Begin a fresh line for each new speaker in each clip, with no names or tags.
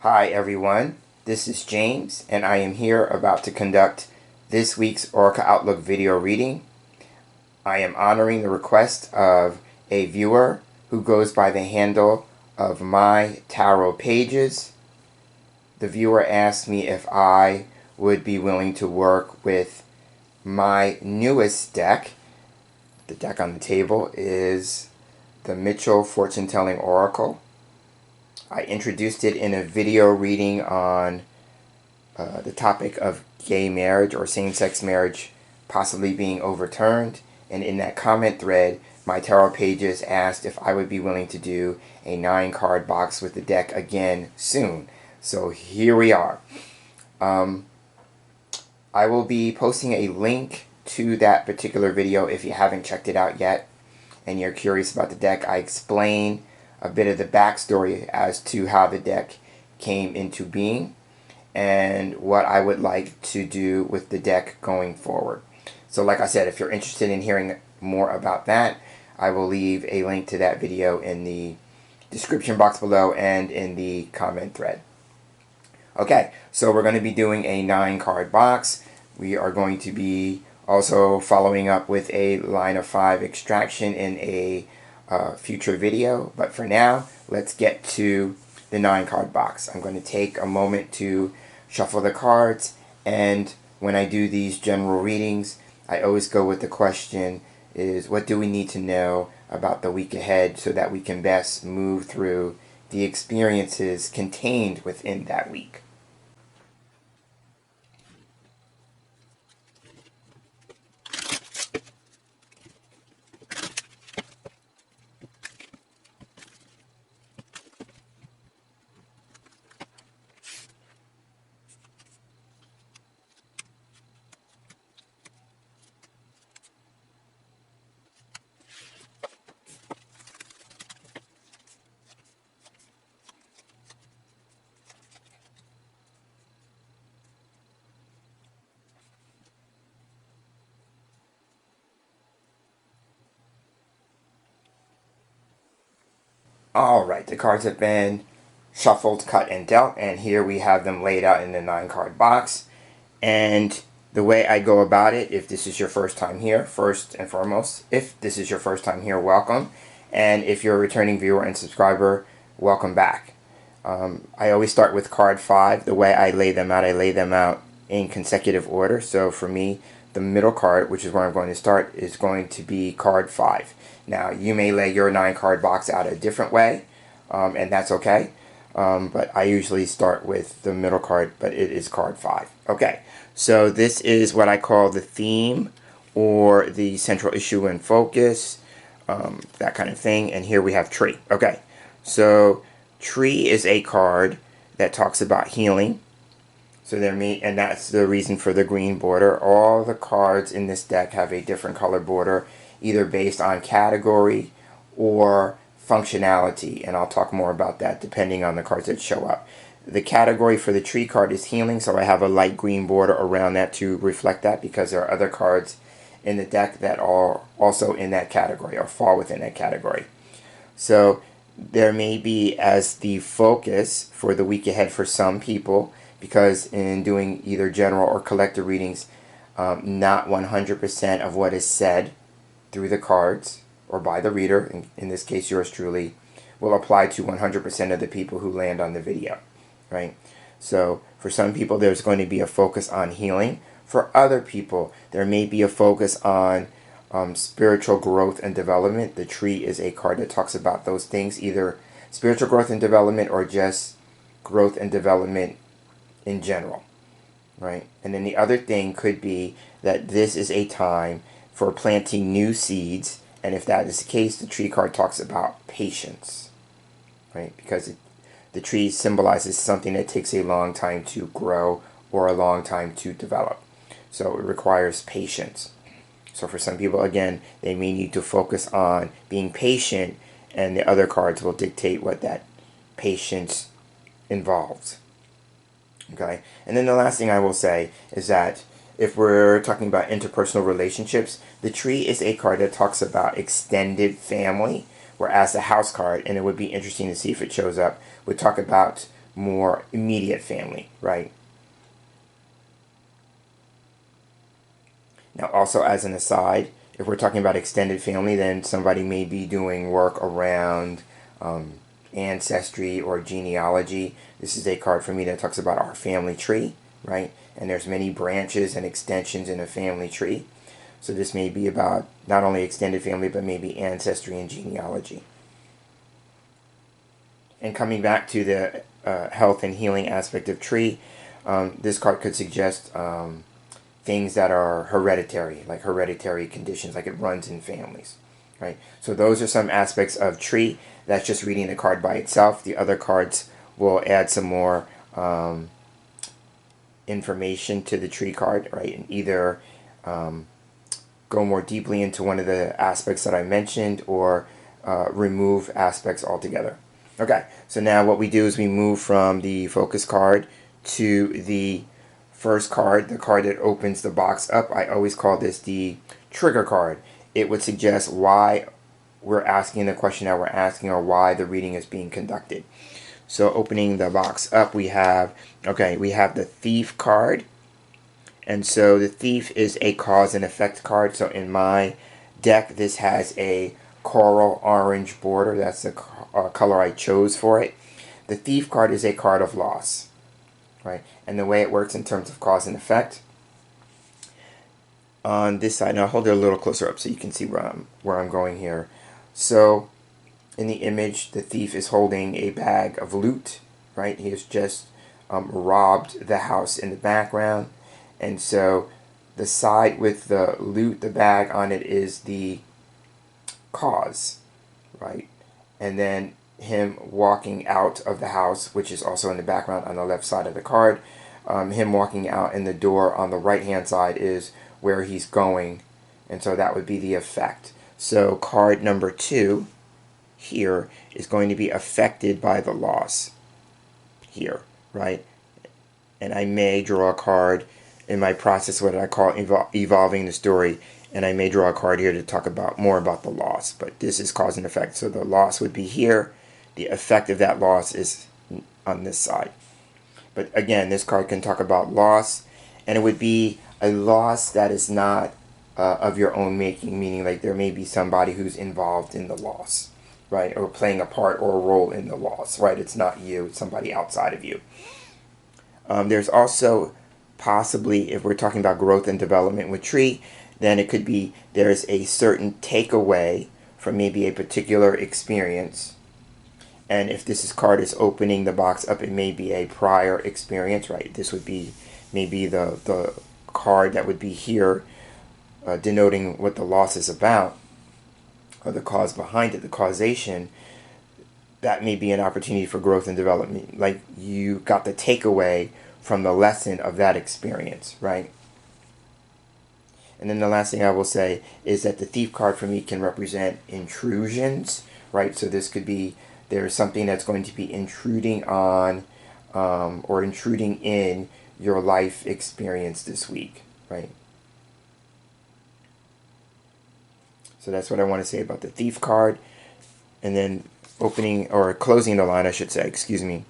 Hi everyone, this is James and I am here about to conduct this week's Oracle Outlook video reading. I am honoring the request of a viewer who goes by the handle of My Tarot Pages. The viewer asked me if I would be willing to work with my newest deck. The deck on the table is the Mitchell Fortune Telling Oracle. I introduced it in a video reading on the topic of gay marriage or same-sex marriage possibly being overturned. And in that comment thread, My Tarot Pages asked if I would be willing to do a 9-card box with the deck again soon. So here we are. I will be posting a link to that particular video if you haven't checked it out yet and you're curious about the deck. I explain a bit of the backstory as to how the deck came into being and what I would like to do with the deck going forward. So like I said, if you're interested in hearing more about that, I will leave a link to that video in the description box below and in the comment thread. Okay, so we're going to be doing a 9-card box. We are going to be also following up with a line of 5 extraction in a future video, but for now let's get to the 9-card box. I'm going to take a moment to shuffle the cards, and when I do these general readings I always go with the question is, what do we need to know about the week ahead so that we can best move through the experiences contained within that week. Alright, the cards have been shuffled, cut, and dealt, and here we have them laid out in the 9-card box. And the way I go about it, if this is your first time here, first and foremost, if this is your first time here, welcome. And if you're a returning viewer and subscriber, welcome back. I always start with card 5. The way I lay them out in consecutive order. So for me, the middle card, which is where I'm going to start, is going to be card 5. Now, you may lay your 9-card box out a different way, and that's okay. But I usually start with the middle card, but it is card 5. Okay, so this is what I call the theme or the central issue and focus, that kind of thing. And here we have tree. Okay, so tree is a card that talks about healing. So and that's the reason for the green border. All the cards in this deck have a different color border, either based on category or functionality, and I'll talk more about that depending on the cards that show up. The category for the tree card is healing, so I have a light green border around that to reflect that, because there are other cards in the deck that are also in that category or fall within that category. So there may be, as the focus for the week ahead for some people, because in doing either general or collective readings, not 100% of what is said through the cards or by the reader, in this case yours truly, will apply to 100% of the people who land on the video, right? So for some people there's going to be a focus on healing. For other people there may be a focus on spiritual growth and development. The tree is a card that talks about those things, either spiritual growth and development or just growth and development in general, right? And then the other thing could be that this is a time for planting new seeds, and if that is the case, the tree card talks about patience, right? Because the tree symbolizes something that takes a long time to grow or a long time to develop. So it requires patience. So for some people, again, they may need to focus on being patient, and the other cards will dictate what that patience involves. Okay, and then the last thing I will say is that if we're talking about interpersonal relationships, the tree is a card that talks about extended family, whereas the house card, and it would be interesting to see if it shows up, would talk about more immediate family, right? Now, also as an aside, if we're talking about extended family, then somebody may be doing work around ancestry or genealogy. This is a card for me that talks about our family tree, right? And there's many branches and extensions in a family tree. So this may be about not only extended family, but maybe ancestry and genealogy. And coming back to the health and healing aspect of tree, this card could suggest things that are hereditary, like hereditary conditions, like it runs in families, right? So those are some aspects of tree. That's just reading the card by itself. The other cards will add some more information to the tree card, right? And either go more deeply into one of the aspects that I mentioned or remove aspects altogether. Okay, so now what we do is we move from the focus card to the first card, the card that opens the box up. I always call this the trigger card. It would suggest why we're asking the question that we're asking or why the reading is being conducted. So opening the box up, we have the Thief card. And so the Thief is a cause and effect card. So in my deck, this has a coral orange border. That's the color I chose for it. The Thief card is a card of loss, right? And the way it works in terms of cause and effect, on this side, and I'll hold it a little closer up so you can see where I'm going here. So in the image, the thief is holding a bag of loot, right? He has just robbed the house in the background. And so the side with the loot, the bag on it, is the cause, right? And then him walking out of the house, which is also in the background on the left side of the card. Him walking out, and the door on the right hand side is where he's going, and so that would be the effect. So card number 2 here is going to be affected by the loss here, right? And I may draw a card in my process, what I call evolving the story, and I may draw a card here to talk about more about the loss, but this is cause and effect. So the loss would be here, the effect of that loss is on this side. But again, this card can talk about loss, and it would be a loss that is not of your own making, meaning like there may be somebody who's involved in the loss, right? Or playing a part or a role in the loss, right? It's not you, it's somebody outside of you. There's also possibly, if we're talking about growth and development with tree, then it could be there's a certain takeaway from maybe a particular experience. And if this card is opening the box up, it may be a prior experience, right? This would be maybe the card that would be here denoting what the loss is about, or the cause behind it, the causation. That may be an opportunity for growth and development. Like you got the takeaway from the lesson of that experience, right? And then the last thing I will say is that the Thief card for me can represent intrusions, right? So this could be there's something that's going to be intruding on or intruding in your life experience this week, right? So that's what I want to say about the Thief card. And then opening or closing the line, I should say, excuse me,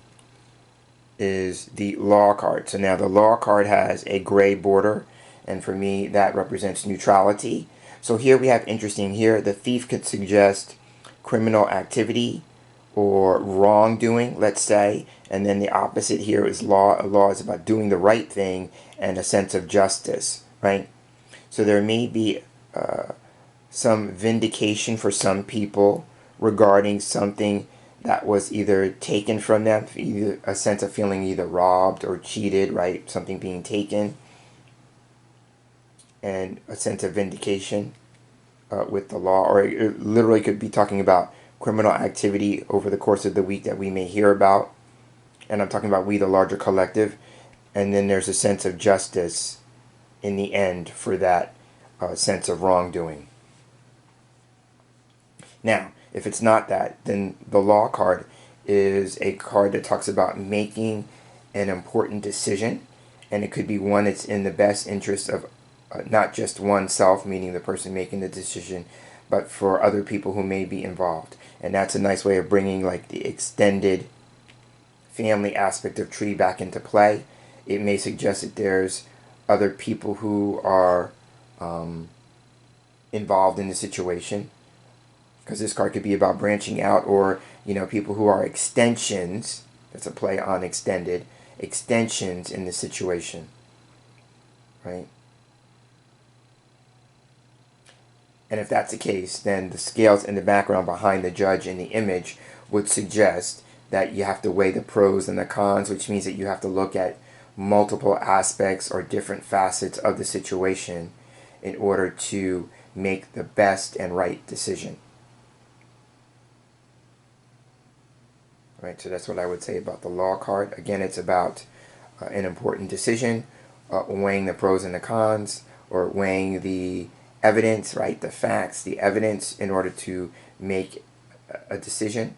is the Law card. So now the Law card has a gray border, and for me that represents neutrality. So here we have interesting here, the Thief could suggest criminal activity or wrongdoing, let's say, and then the opposite here is law. Law is about doing the right thing and a sense of justice, right? So there may be some vindication for some people regarding something that was either taken from them, either a sense of feeling either robbed or cheated, right? Something being taken, and a sense of vindication with the law. Or it literally could be talking about criminal activity over the course of the week that we may hear about. And I'm talking about we, the larger collective. And then there's a sense of justice in the end for that sense of wrongdoing. Now, if it's not that, then the Law card is a card that talks about making an important decision. And it could be one that's in the best interest of not just oneself, meaning the person making the decision, but for other people who may be involved. And that's a nice way of bringing like the extended family aspect of tree back into play. It may suggest that there's other people who are involved in the situation, because this card could be about branching out, or people who are extensions. That's a play on extended, extensions in the situation, right? And if that's the case, then the scales in the background behind the judge in the image would suggest that you have to weigh the pros and the cons, which means that you have to look at multiple aspects or different facets of the situation in order to make the best and right decision. Right, so that's what I would say about the law card. Again, it's about an important decision, weighing the pros and the cons, or weighing the evidence, right, the facts, the evidence, in order to make a decision.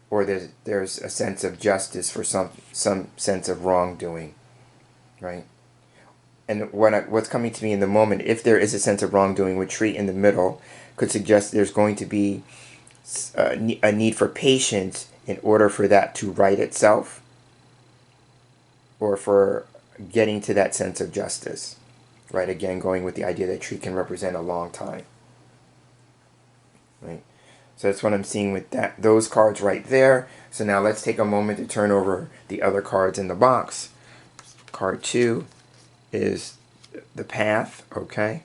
Or there's a sense of justice for some sense of wrongdoing, right? And what's coming to me in the moment, if there is a sense of wrongdoing with tree in the middle, could suggest there's going to be a need for patience in order for that to right itself, or for getting to that sense of justice, right? Again, going with the idea that tree can represent a long time, right? So that's what I'm seeing with those cards right there. So now let's take a moment to turn over the other cards in the box. Card 2 is the path, okay?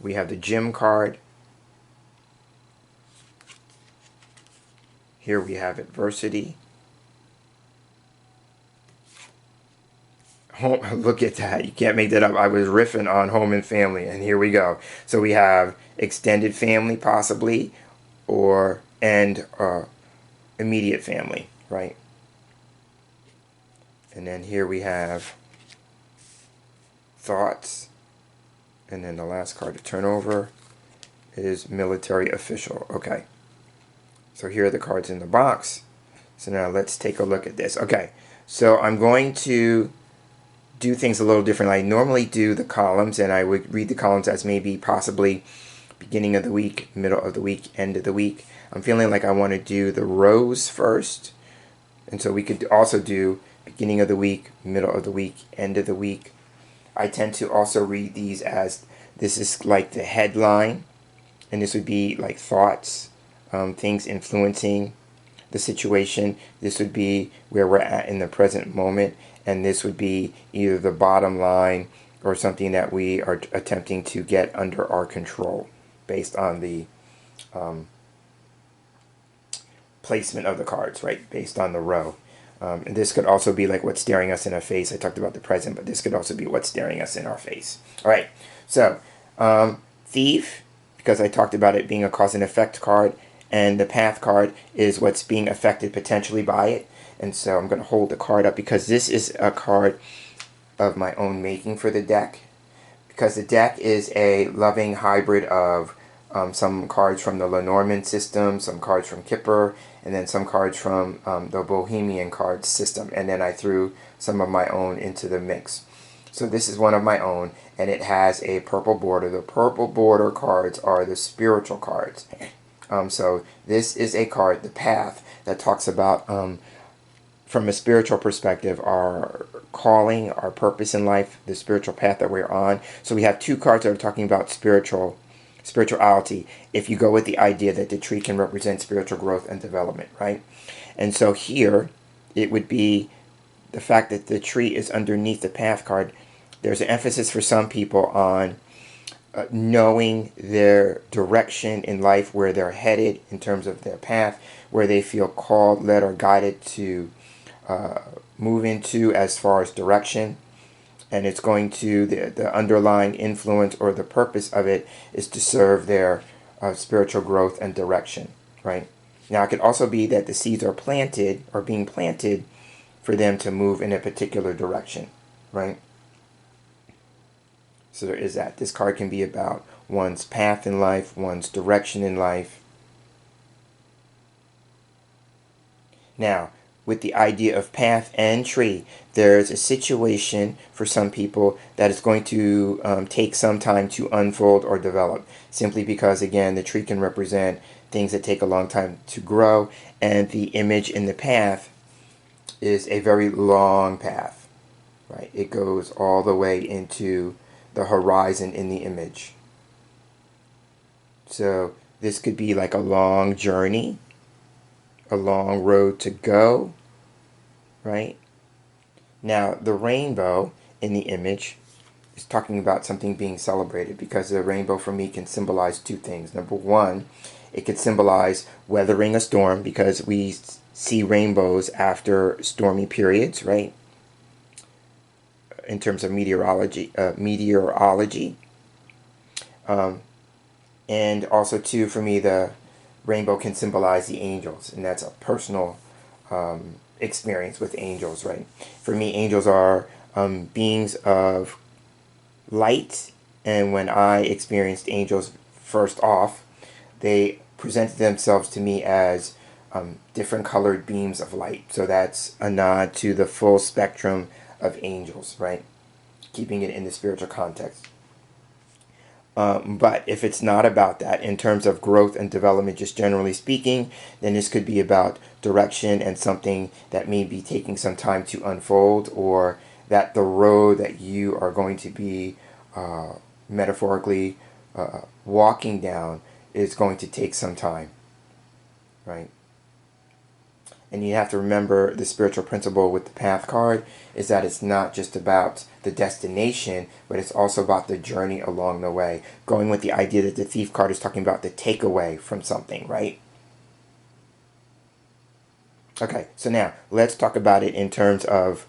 We have the gym card. Here we have adversity. Home, look at that. You can't make that up. I was riffing on home and family, and here we go. So we have extended family, possibly, and immediate family, right? And then here we have thoughts. And then the last card to turn over is military official. Okay. So here are the cards in the box. So now let's take a look at this. Okay. So I'm going to do things a little different. I normally do the columns, and I would read the columns as maybe possibly beginning of the week, middle of the week, end of the week. I'm feeling like I want to do the rows first. And so we could also do beginning of the week, middle of the week, end of the week. I tend to also read these as this is like the headline, and this would be like thoughts, things influencing the situation. This would be where we're at in the present moment, and this would be either the bottom line or something that we are attempting to get under our control based on the placement of the cards, right? Based on the row. And this could also be like what's staring us in our face. I talked about the present, but this could also be what's staring us in our face. All right, so thief, because I talked about it being a cause and effect card, and the path card is what's being affected potentially by it. And so I'm going to hold the card up because this is a card of my own making for the deck, because the deck is a loving hybrid of some cards from the Lenormand system, some cards from Kipper, and then some cards from the Bohemian card system. And then I threw some of my own into the mix. So this is one of my own, and it has a purple border. The purple border cards are the spiritual cards. So this is a card, the path, that talks about, from a spiritual perspective, our calling, our purpose in life, the spiritual path that we're on. So we have two cards that are talking about spirituality, if you go with the idea that the tree can represent spiritual growth and development, right? And so here it would be the fact that the tree is underneath the path card. There's an emphasis for some people on knowing their direction in life, where they're headed in terms of their path, where they feel called, led, or guided to move into as far as direction. And it's going to, the underlying influence or the purpose of it is to serve their spiritual growth and direction, right? Now, it could also be that the seeds are planted or being planted for them to move in a particular direction, right? So there is that. This card can be about one's path in life, one's direction in life. Now, with the idea of path and tree, there's a situation for some people that is going to take some time to unfold or develop, simply because, again, the tree can represent things that take a long time to grow, and the image in the path is a very long path, right? It goes all the way into the horizon in the image. So this could be like a long journey, a long road to go, right? Now, the rainbow in the image is talking about something being celebrated, because the rainbow for me can symbolize two things. Number one, it could symbolize weathering a storm, because we see rainbows after stormy periods, right? In terms of meteorology. And also, too, for me, the rainbow can symbolize the angels, and that's a personal experience with angels, right? For me, angels are beings of light, and when I experienced angels first off, they presented themselves to me as different colored beams of light. So that's a nod to the full spectrum of angels, right? Keeping it in the spiritual context. But if it's not about that, in terms of growth and development, just generally speaking, then this could be about direction and something that may be taking some time to unfold, or that the road that you are going to be metaphorically walking down is going to take some time, right? And you have to remember, the spiritual principle with the path card is that it's not just about the destination, but it's also about the journey along the way. Going with the idea that the thief card is talking about the takeaway from something, right? Okay, so now let's talk about it in terms of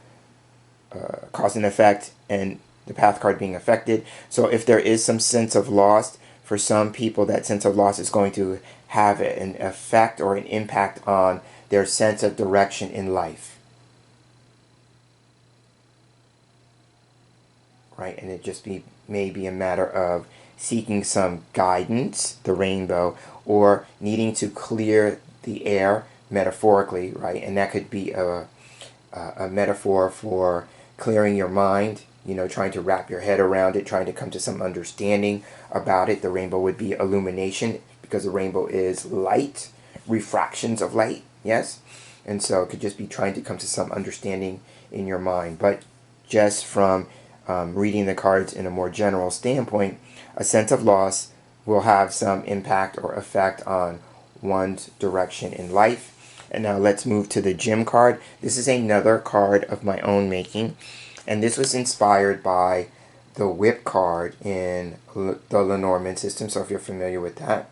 cause and effect, and the path card being affected. So if there is some sense of loss, for some people that sense of loss is going to have an effect or an impact on their sense of direction in life, right? And it just may be a matter of seeking some guidance, the rainbow, or needing to clear the air metaphorically, right? And that could be a metaphor for clearing your mind, trying to wrap your head around it, trying to come to some understanding about it. The rainbow would be illumination, because the rainbow is light, refractions of light, yes? And so it could just be trying to come to some understanding in your mind. But just from reading the cards in a more general standpoint, a sense of loss will have some impact or effect on one's direction in life. And now let's move to the gem card. This is another card of my own making, and this was inspired by the whip card in the Lenormand system, so if you're familiar with that.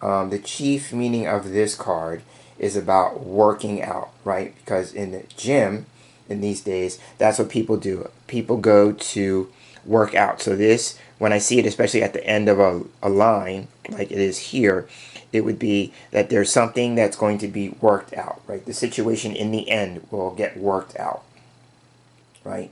The chief meaning of this card is about working out, right? Because in the gym, in these days, that's what people do. People go to work out. So this, when I see it, especially at the end of a line, like it is here, it would be that there's something that's going to be worked out, right? The situation in the end will get worked out, right?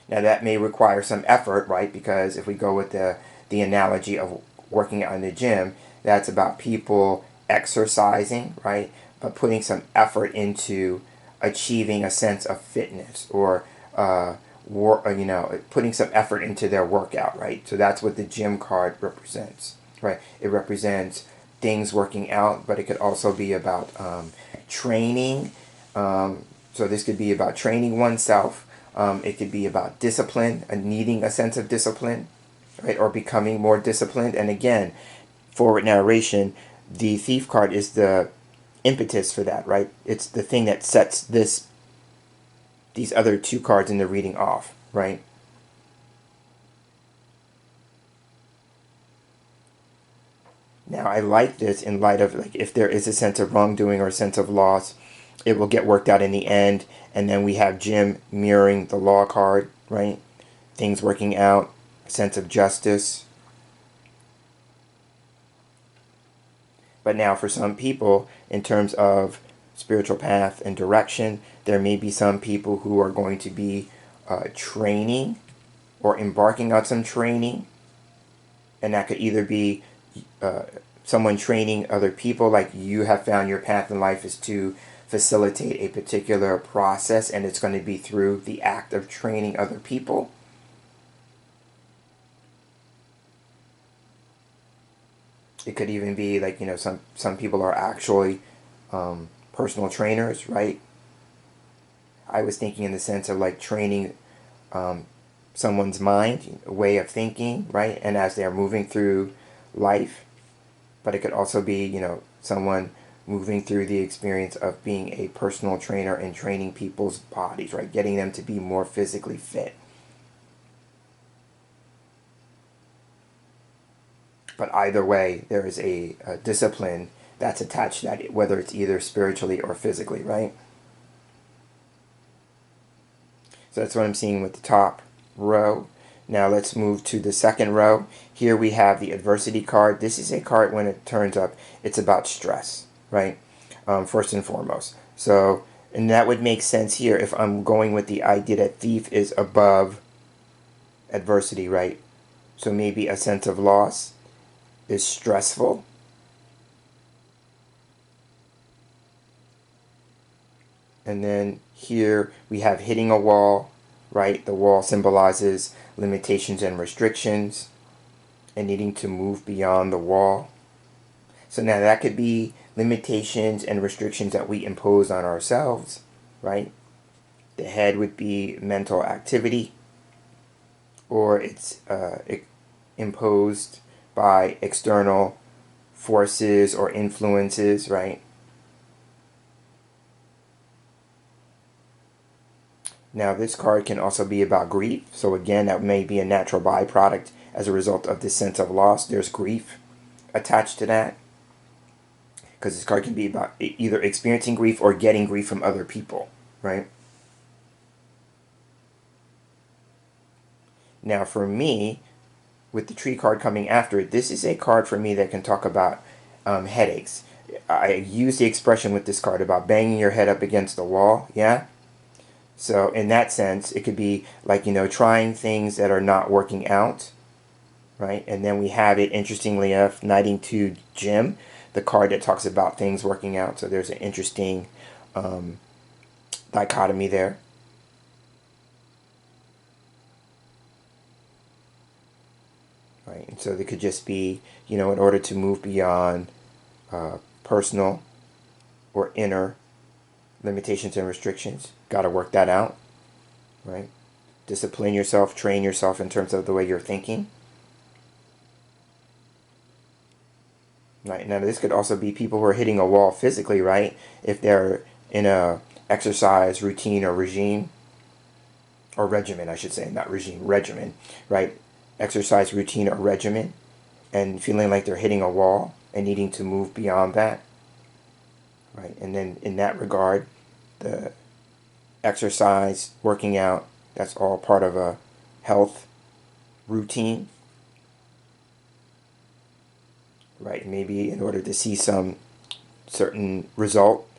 Now that may require some effort, right? Because if we go with the analogy of working out in the gym, that's about people exercising, right? But putting some effort into achieving a sense of fitness, or putting some effort into their workout, right? So that's what the gym card represents, right? It represents things working out, but it could also be about training. So this could be about training oneself. It could be about discipline, and needing a sense of discipline, right? Or becoming more disciplined. And again, forward narration, the thief card is the impetus for that, right? It's the thing that sets these other two cards in the reading off, right? Now, I like this in light of, like, if there is a sense of wrongdoing or a sense of loss, it will get worked out in the end. And then we have Jim mirroring the law card, right? Things working out, a sense of justice. But now for some people, in terms of spiritual path and direction, there may be some people who are going to be training or embarking on some training. And that could either be someone training other people, like you have found your path in life is to facilitate a particular process, and it's going to be through the act of training other people. It could even be like, some people are actually personal trainers, right? I was thinking in the sense of like training someone's mind, way of thinking, right? And as they're moving through life. But it could also be, someone moving through the experience of being a personal trainer and training people's bodies, right? Getting them to be more physically fit. But either way, there is a discipline that's attached to that, whether it's either spiritually or physically, right? So that's what I'm seeing with the top row. Now let's move to the second row. Here we have the adversity card. This is a card, when it turns up, it's about stress, right? First and foremost. So, and that would make sense here if I'm going with the idea that thief is above adversity, right? So maybe a sense of loss is stressful. And then here we have hitting a wall, right? The wall symbolizes limitations and restrictions and needing to move beyond the wall. So now that could be limitations and restrictions that we impose on ourselves, right? The head would be mental activity, or it's imposed by external forces or influences, right? Now this card can also be about grief. So again, that may be a natural byproduct as a result of this sense of loss. There's grief attached to that. Because this card can be about either experiencing grief or getting grief from other people, right? Now for me, with the tree card coming after it, this is a card for me that can talk about headaches. I use the expression with this card about banging your head up against the wall, yeah? So in that sense, it could be like, trying things that are not working out, right? And then we have it, interestingly enough, knighting to Jim, the card that talks about things working out. So there's an interesting dichotomy there. Right, and so they could just be, in order to move beyond personal or inner limitations and restrictions, got to work that out, right? Discipline yourself, train yourself in terms of the way you're thinking. Right, now this could also be people who are hitting a wall physically, right? If they're in a exercise routine or regime, or regimen, I should say, not regime, regimen, right? Exercise routine or regimen, and feeling like they're hitting a wall and needing to move beyond that, right? And then in that regard, the exercise, working out, that's all part of a health routine, right? Maybe in order to see some certain result,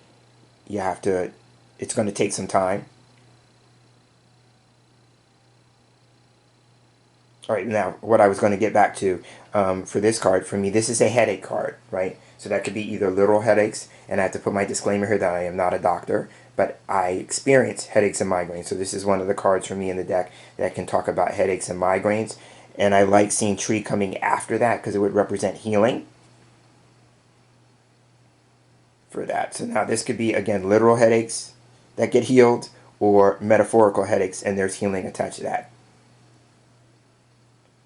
it's going to take some time. All right, now what I was going to get back to for this card, for me, this is a headache card, right? So that could be either literal headaches, and I have to put my disclaimer here that I am not a doctor, but I experience headaches and migraines. So this is one of the cards for me in the deck that can talk about headaches and migraines. And I like seeing tree coming after that because it would represent healing for that. So now this could be, again, literal headaches that get healed or metaphorical headaches, and there's healing attached to that.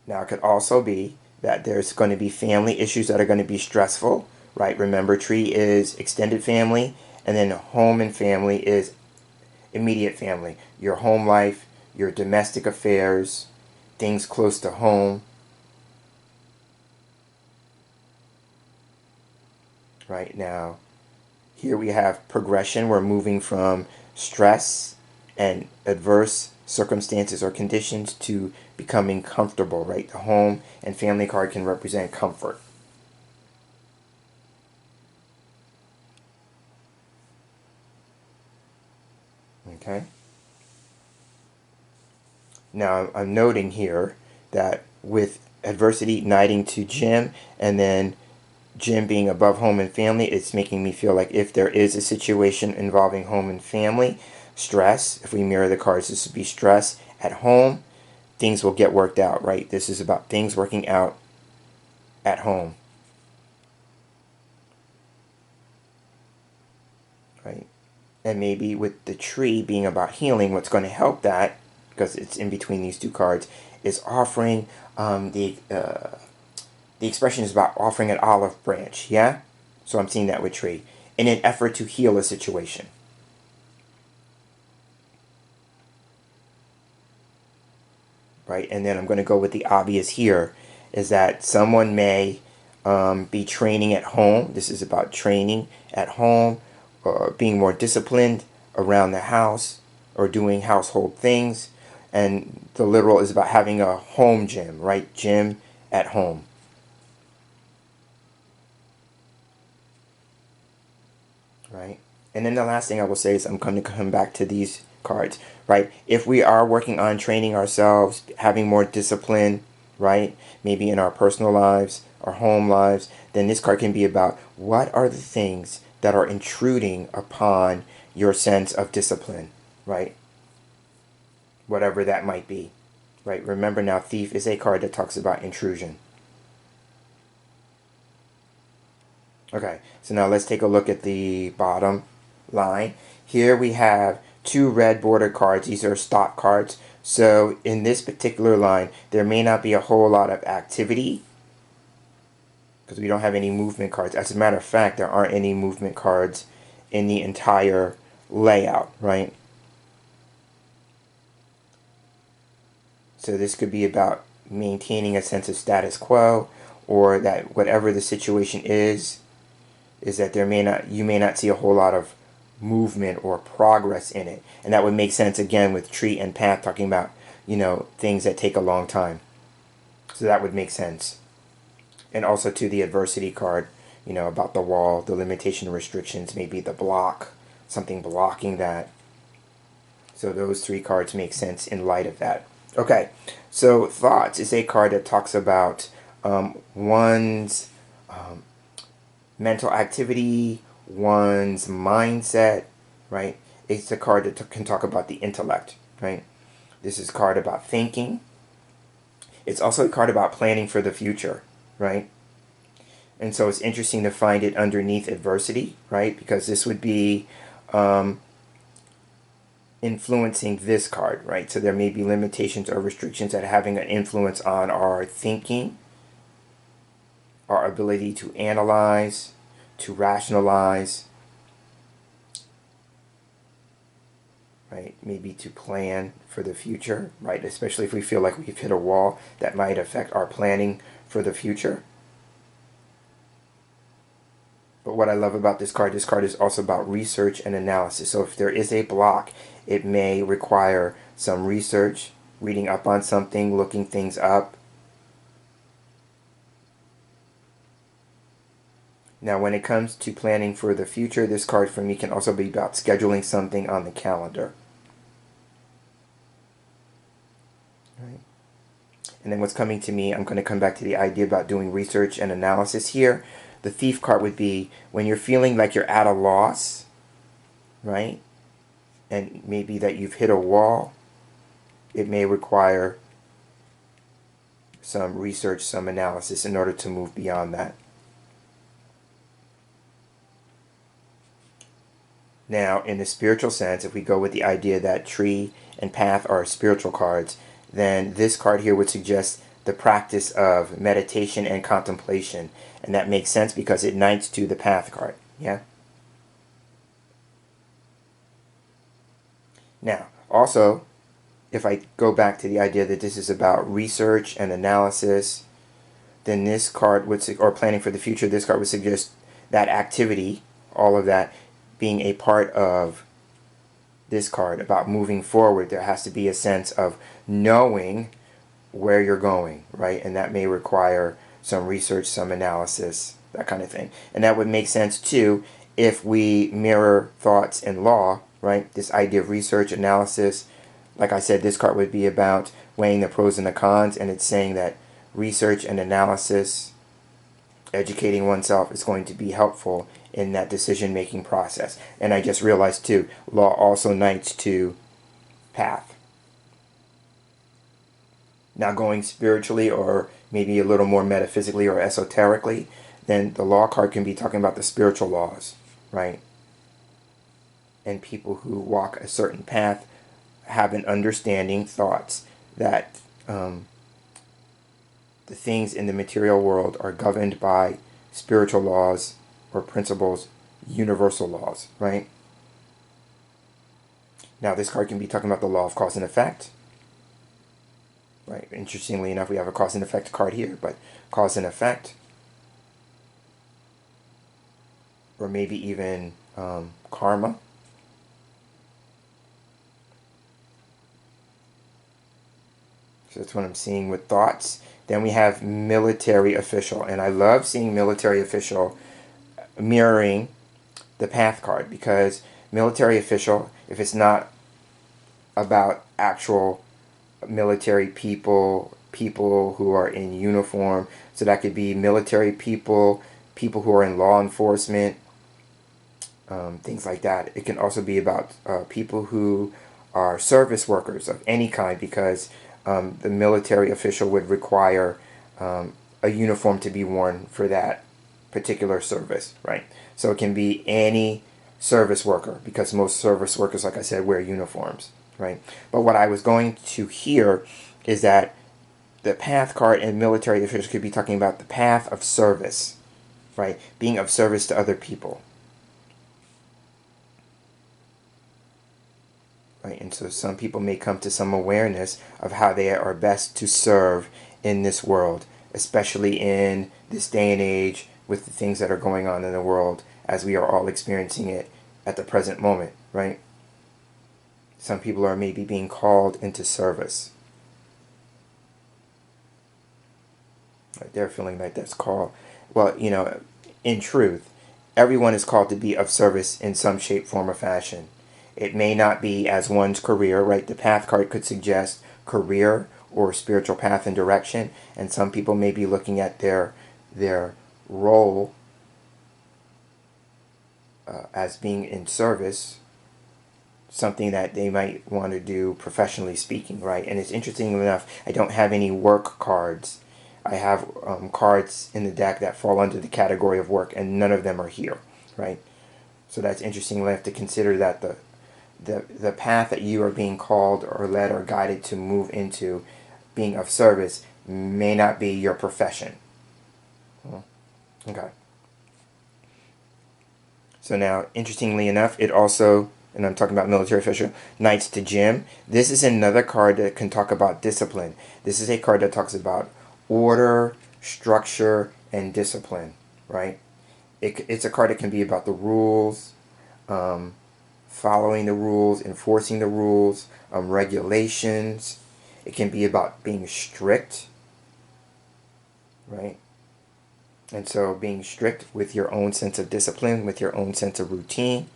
Now, it could also be that there's going to be family issues that are going to be stressful, right? Remember, tree is extended family, and then home and family is immediate family. Your home life, your domestic affairs, things close to home, right? Now, here we have progression. We're moving from stress and adverse circumstances or conditions to becoming comfortable, right? The home and family card can represent comfort. Okay. Now I'm noting here that with adversity knighting to Jim, and then Jim being above home and family, it's making me feel like if there is a situation involving home and family, stress, if we mirror the cards, this would be stress at home, things will get worked out, right? This is about things working out at home, right? And maybe with the tree being about healing, what's going to help that, because it's in between these two cards, is offering the expression is about offering an olive branch, yeah? So I'm seeing that with tree, in an effort to heal a situation. Right, and then I'm going to go with the obvious here, is that someone may be training at home. This is about training at home, or being more disciplined around the house, or doing household things. And the literal is about having a home gym, right? Gym at home. Right? And then the last thing I will say is I'm going to come back to these cards, right? If we are working on training ourselves, having more discipline, right? Maybe in our personal lives, our home lives, then this card can be about what are the things that are intruding upon your sense of discipline, right? Whatever that might be, right? Remember now, Thief is a card that talks about intrusion. Okay, so now let's take a look at the bottom line. Here we have two red border cards. These are stock cards. So in this particular line, there may not be a whole lot of activity because we don't have any movement cards. As a matter of fact, there aren't any movement cards in the entire layout, right? So this could be about maintaining a sense of status quo, or that whatever the situation is that you may not see a whole lot of movement or progress in it. And that would make sense again with tree and path talking about, things that take a long time. So that would make sense. And also to the adversity card, about the wall, the limitation and restrictions, maybe the block, something blocking that. So those three cards make sense in light of that. Okay, so thoughts is a card that talks about one's mental activity, one's mindset, right? It's a card that can talk about the intellect, right? This is a card about thinking. It's also a card about planning for the future, right? And so it's interesting to find it underneath adversity, right? Because this would be influencing this card, right? So there may be limitations or restrictions that are having an influence on our thinking, our ability to analyze, to rationalize, right? Maybe to plan for the future, right? Especially if we feel like we've hit a wall that might affect our planning for the future. But what I love about this card is also about research and analysis. So if there is a block, it may require some research, reading up on something, looking things up. Now, when it comes to planning for the future, this card for me can also be about scheduling something on the calendar. Right. And then what's coming to me, I'm going to come back to the idea about doing research and analysis here. The Thief card would be when you're feeling like you're at a loss, right? And maybe that you've hit a wall, it may require some research, some analysis in order to move beyond that. Now, in the spiritual sense, if we go with the idea that tree and path are spiritual cards, then this card here would suggest the practice of meditation and contemplation. And that makes sense because it knights to the path card. Yeah? Now, also, if I go back to the idea that this is about research and analysis, then this card would, or planning for the future, this card would suggest that activity, all of that, being a part of this card about moving forward. There has to be a sense of knowing where you're going, right? And that may require some research, some analysis, that kind of thing. And that would make sense too if we mirror thoughts and law, right? This idea of research, analysis. Like I said, this card would be about weighing the pros and the cons, and it's saying that research and analysis Educating oneself is going to be helpful in that decision-making process. And I just realized too, law also knights to path. Now going spiritually or maybe a little more metaphysically or esoterically, then the law card can be talking about the spiritual laws, right? And people who walk a certain path have an understanding, thoughts that the things in the material world are governed by spiritual laws or principles, universal laws, right? Now this card can be talking about the law of cause and effect, right? Interestingly enough, we have a cause and effect card here, but cause and effect, or maybe even karma. So that's what I'm seeing with thoughts. Then we have military official, and I love seeing military official mirroring the path card, because military official, if it's not about actual military people, people who are in uniform, so that could be military people, people who are in law enforcement, things like that. It can also be about people who are service workers of any kind, because the military official would require a uniform to be worn for that particular service, right? So it can be any service worker, because most service workers, like I said, wear uniforms, right? But what I was going to here is that the path card and military officials could be talking about the path of service, right? Being of service to other people, right? And so some people may come to some awareness of how they are best to serve in this world, especially in this day and age with the things that are going on in the world as we are all experiencing it at the present moment, right? Some people are maybe being called into service. Right? They're feeling like that's called. Well, in truth, everyone is called to be of service in some shape, form, or fashion. It may not be as one's career, right? The path card could suggest career or spiritual path and direction, and some people may be looking at their role as being in service, something that they might want to do professionally speaking, right? And it's interesting enough, I don't have any work cards. I have cards in the deck that fall under the category of work, and none of them are here, right? So that's interesting. We have to consider that the path that you are being called or led or guided to move into being of service may not be your profession. Okay. So now, interestingly enough, it also, and I'm talking about military official, Knights to Jim. This is another card that can talk about discipline. This is a card that talks about order, structure, and discipline, right? It's a card that can be about the rules, following the rules, enforcing the rules, regulations. It can be about being strict, right? And so being strict with your own sense of discipline, with your own sense of routine.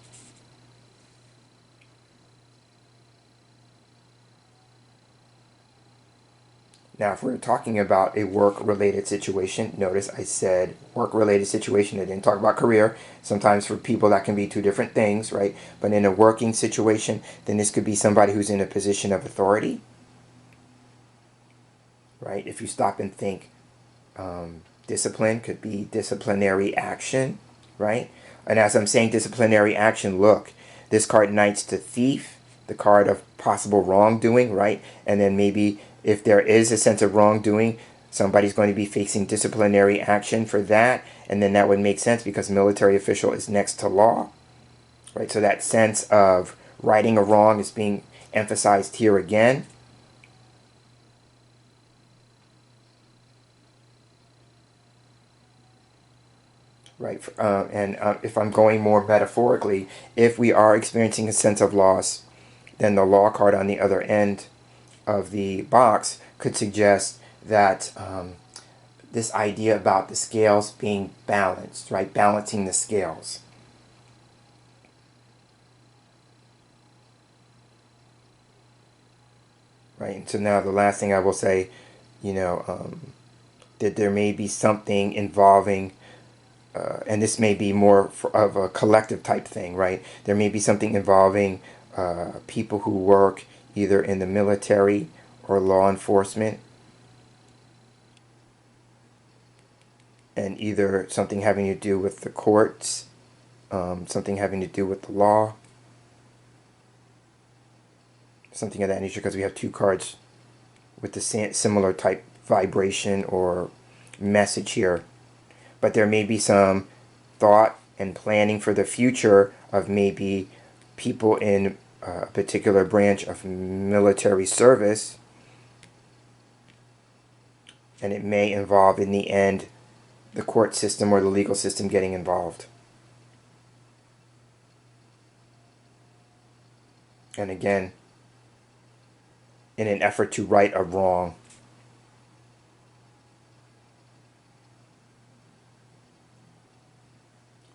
Now, if we're talking about a work-related situation, notice I said work-related situation. I didn't talk about career. Sometimes for people that can be two different things, right? But in a working situation, then this could be somebody who's in a position of authority, right? If you stop and think, discipline could be disciplinary action, right? And as I'm saying disciplinary action, look, this card knights to thief, the card of possible wrongdoing, right? And then maybe if there is a sense of wrongdoing, somebody's going to be facing disciplinary action for that. And then that would make sense because military official is next to law, right? So that sense of righting a wrong is being emphasized here again. Right, and if I'm going more metaphorically, if we are experiencing a sense of loss, then the law card on the other end of the box could suggest that this idea about the scales being balanced, right? Balancing the scales. Right, and so now the last thing I will say, that there may be something involving and this may be more of a collective type thing, right? There may be something involving people who work either in the military or law enforcement, and either something having to do with the courts, something having to do with the law, something of that nature, because we have two cards with the similar type vibration or message here. But there may be some thought and planning for the future of maybe people in a particular branch of military service, and it may involve in the end the court system or the legal system getting involved. And again, in an effort to right a wrong.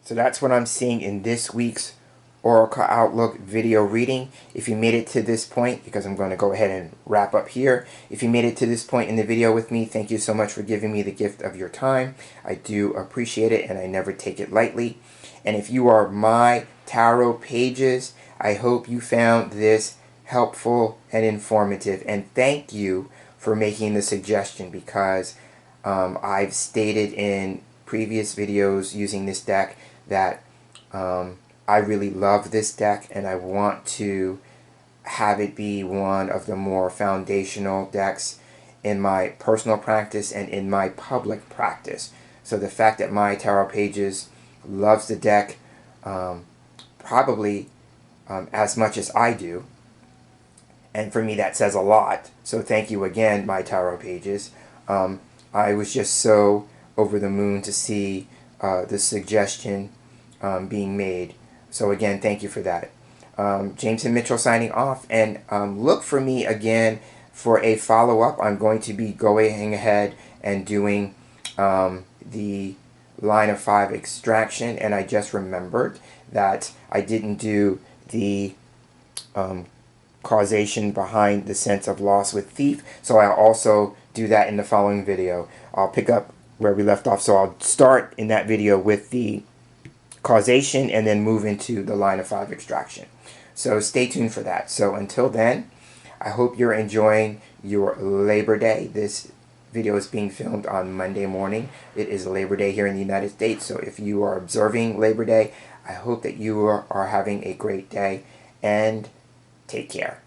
So that's what I'm seeing in this week's Oracle Outlook video reading. If you made it to this point, because I'm going to go ahead and wrap up here. If you made it to this point in the video with me, thank you so much for giving me the gift of your time. I do appreciate it, and I never take it lightly. And if you are my tarot pages, I hope you found this helpful and informative. And thank you for making the suggestion, because I've stated in previous videos using this deck that I really love this deck, and I want to have it be one of the more foundational decks in my personal practice and in my public practice. So the fact that my tarot pages loves the deck probably as much as I do, and for me that says a lot. So thank you again, my tarot pages. I was just so over the moon to see the suggestion being made. So again, thank you for that. James and Mitchell signing off, and look for me again for a follow-up. I'm going to be going ahead and doing the line of 5 extraction, and I just remembered that I didn't do the causation behind the sense of loss with thief, so I'll also do that in the following video. I'll pick up where we left off, so I'll start in that video with the causation and then move into the line of 5 extraction. So stay tuned for that. So until then, I hope you're enjoying your Labor Day. This video is being filmed on Monday morning. It is Labor Day here in the United States, so if you are observing Labor Day, I hope that you are having a great day, and take care.